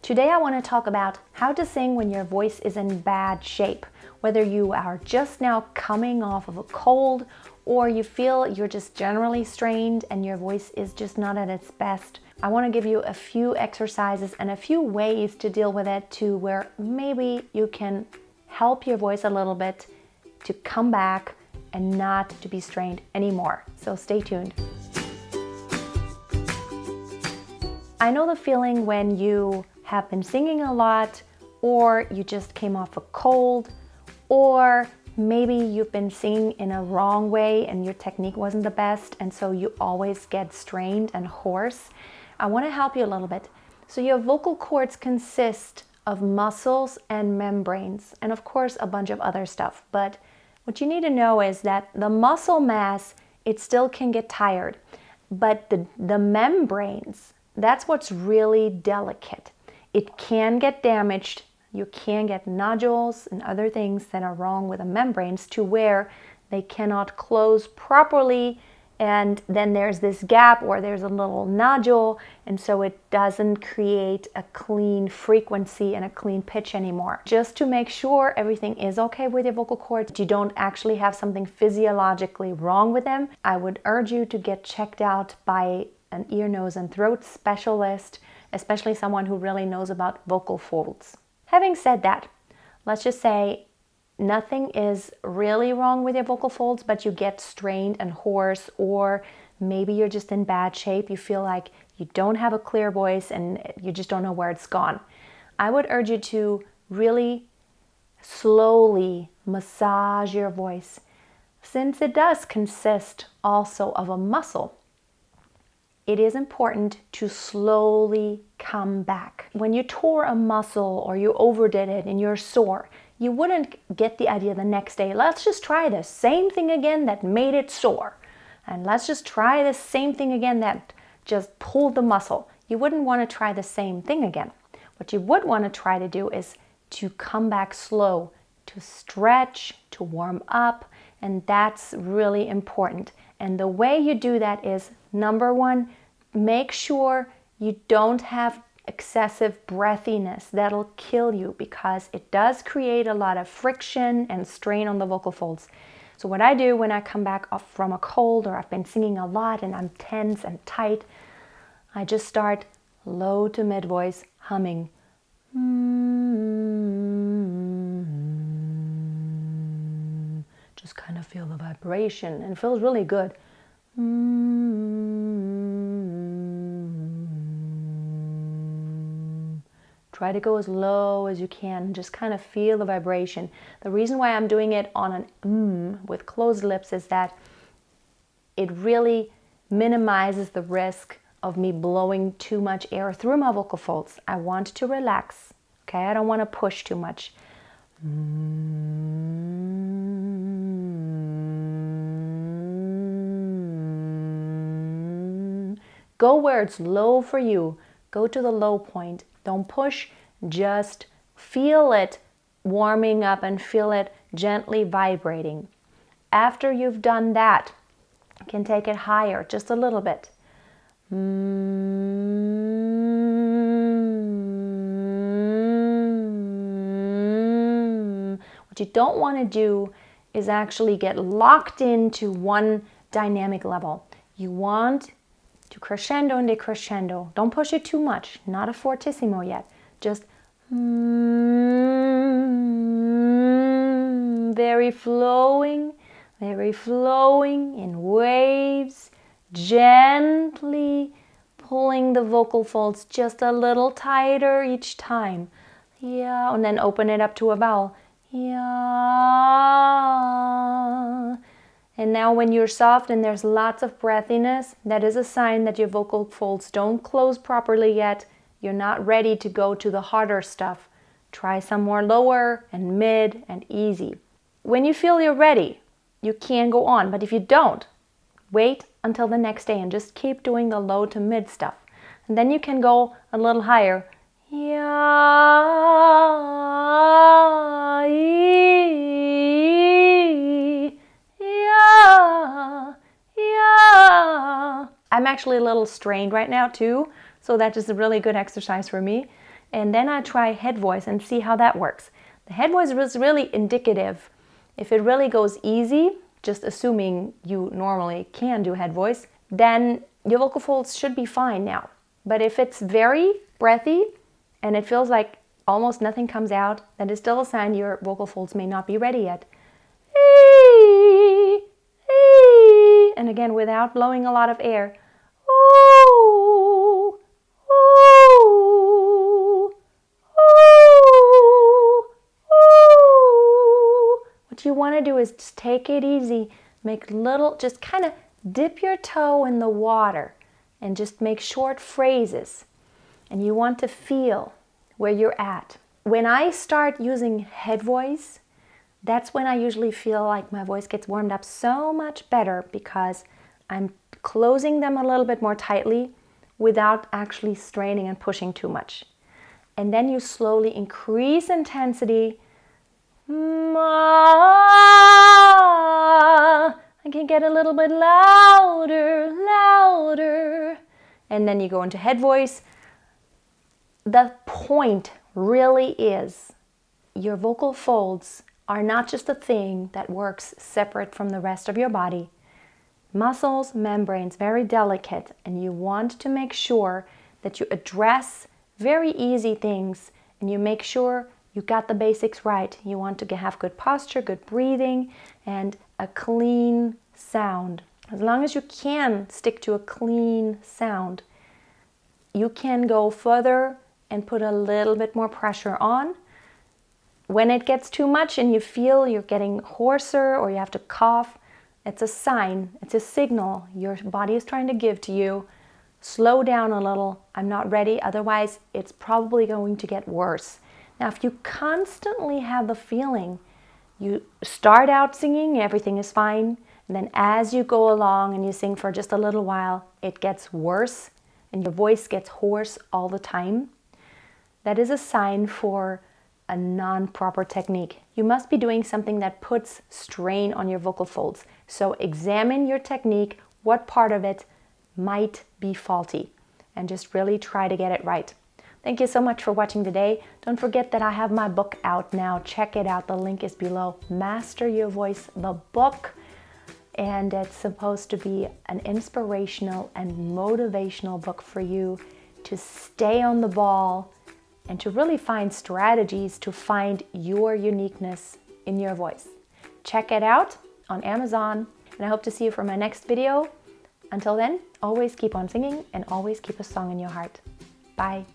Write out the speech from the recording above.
Today I want to talk about how to sing when your voice is in bad shape, whether you are just now coming off of a cold or you feel you're just generally strained and your voice is just not at its best. I want to give you a few exercises and a few ways to deal with it to where maybe you can help your voice a little bit to come back and not to be strained anymore. So stay tuned. I know the feeling when you have been singing a lot, or you just came off a cold, or maybe you've been singing in a wrong way and your technique wasn't the best, and so you always get strained and hoarse. I want to help you a little bit. So your vocal cords consist of muscles and membranes, and of course a bunch of other stuff. But what you need to know is that the muscle mass, it still can get tired, but the membranes, that's what's really delicate. It can get damaged. You can get nodules and other things that are wrong with the membranes to where they cannot close properly, and then there's this gap or there's a little nodule, and so it doesn't create a clean frequency and a clean pitch anymore. Just to make sure everything is okay with your vocal cords, you don't actually have something physiologically wrong with them, I would urge you to get checked out by an ear, nose, and throat specialist, especially someone who really knows about vocal folds. Having said that, let's just say nothing is really wrong with your vocal folds, but you get strained and hoarse, or maybe you're just in bad shape. You feel like you don't have a clear voice and you just don't know where it's gone. I would urge you to really slowly massage your voice, since it does consist also of a muscle. It is important to slowly come back. When you tore a muscle or you overdid it and you're sore, you wouldn't get the idea the next day, let's just try the same thing again that made it sore. And let's just try the same thing again that just pulled the muscle. You wouldn't want to try the same thing again. What you would want to try to do is to come back slow, to stretch, to warm up, and that's really important. And the way you do that is, number one, make sure you don't have excessive breathiness. That'll kill you because it does create a lot of friction and strain on the vocal folds. So what I do when I come back off from a cold or I've been singing a lot and I'm tense and tight, I just start low to mid voice humming. Just kind of feel the vibration, and it feels really good. Try to go as low as you can, just kind of feel the vibration. The reason why I'm doing it on an with closed lips is that it really minimizes the risk of me blowing too much air through my vocal folds. I want to relax, okay? I don't want to push too much. Go where it's low for you. Go to the low point. Don't push, just feel it warming up and feel it gently vibrating. After you've done that, you can take it higher just a little bit. What you don't want to do is actually get locked into one dynamic level. You want to crescendo and decrescendo. Don't push it too much, not a fortissimo yet. Just very flowing in waves, gently pulling the vocal folds just a little tighter each time. Yeah, and then open it up to a vowel. Yeah. And now when you're soft and there's lots of breathiness, that is a sign that your vocal folds don't close properly yet. You're not ready to go to the harder stuff. Try some more lower and mid and easy. When you feel you're ready, you can go on. But if you don't, wait until the next day and just keep doing the low to mid stuff. And then you can go a little higher. I'm actually a little strained right now too, so that is a really good exercise for me. And then I try head voice and see how that works. The head voice was really indicative. If it really goes easy, just assuming you normally can do head voice, then your vocal folds should be fine now. But if it's very breathy and it feels like almost nothing comes out, then it's still a sign your vocal folds may not be ready yet. And again, without blowing a lot of air. What you want to do is just take it easy, make little, just kind of dip your toe in the water and just make short phrases. And you want to feel where you're at. When I start using head voice, that's when I usually feel like my voice gets warmed up so much better, because I'm closing them a little bit more tightly without actually straining and pushing too much. And then you slowly increase intensity. I can get a little bit louder. And then you go into head voice. The point really is your vocal folds are not just a thing that works separate from the rest of your body. Muscles, membranes, very delicate, and you want to make sure that you address very easy things and you make sure you got the basics right. You want to have good posture, good breathing, and a clean sound. As long as you can stick to a clean sound, you can go further and put a little bit more pressure on. When it gets too much and you feel you're getting hoarser or you have to cough, it's a sign, it's a signal your body is trying to give to you. Slow down a little, I'm not ready, otherwise it's probably going to get worse. Now, if you constantly have the feeling you start out singing, everything is fine, and then as you go along and you sing for just a little while, it gets worse and your voice gets hoarse all the time, that is a sign for a non-proper technique. You must be doing something that puts strain on your vocal folds. So examine your technique, what part of it might be faulty, and just really try to get it right. Thank you so much for watching today. Don't forget that I have my book out now. Check it out. The link is below. Master Your Voice, the book. And it's supposed to be an inspirational and motivational book for you to stay on the ball and to really find strategies to find your uniqueness in your voice. Check it out on Amazon, and I hope to see you for my next video. Until then, always keep on singing and always keep a song in your heart. Bye.